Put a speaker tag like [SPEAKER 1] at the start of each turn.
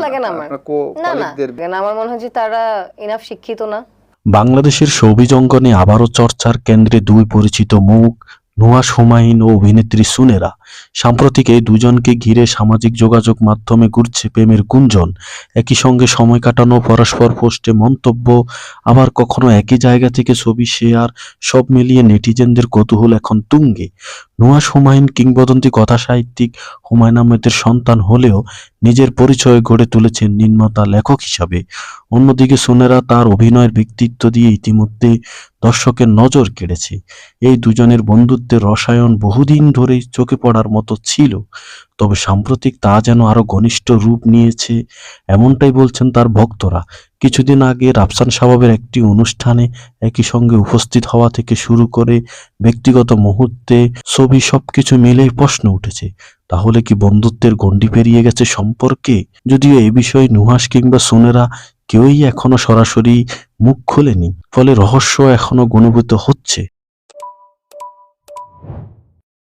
[SPEAKER 1] লাগে না আমার, না না আমার মনে হয় যে তারা ইনাফ শিক্ষিত না।
[SPEAKER 2] বাংলাদেশের শোবিজ অঙ্গনে আবারও চর্চার কেন্দ্রে দুই পরিচিত মুখ, নুহাশ হুমায়ুন ও অভিনেত্রী সুনেরা। সাম্প্রতিক এই দুজনকে ঘিরে সামাজিক যোগাযোগ মাধ্যমে ঘুরছে প্রেমের গুঞ্জন। একই সঙ্গে সময় কাটানো, পরস্পর পোস্টে মন্তব্য, আবার কখনো একই জায়গা থেকে ছবি শেয়ার, সব মিলিয়ে নেটিজেনদের কৌতূহল এখন তুঙ্গে। নুহাশ হুমায়ুন কিংবদন্তি কথাসাহিত্যিক হুমায়ুন আহমেদের সন্তান হলেও নিজের পরিচয় গড়ে তুলেছেন নির্মাতা লেখক হিসাবে। অন্যদিকে সুনেরা তার অভিনয়ের ব্যক্তিত্ব দিয়ে ইতিমধ্যে দর্শকের নজর কেড়েছে। এই দুজনের বন্ধুত্বের রসায়ন বহুদিন ধরেই চোখে পড়ার মতো ছিল, তবে সাম্প্রতিক তা যেন আরো ঘনিষ্ঠ রূপ নিয়েছে, এমনটাই বলছেন তার ভক্তরা। কিছুদিন আগে রাফসান সাবাবের একটি অনুষ্ঠানে একই সঙ্গে উপস্থিত হওয়া থেকে শুরু করে ব্যক্তিগত মুহূর্তে, ছবি সবকিছু মিলেই প্রশ্ন উঠেছে, তাহলে কি বন্ধুত্বের গণ্ডি পেরিয়ে গেছে সম্পর্কে? যদিও এ বিষয়ে নুহাশ কিংবা সুনেরা কেউই এখনো সরাসরি মুখ খোলেনি, ফলে রহস্য এখনো ঘনীভূত হচ্ছে।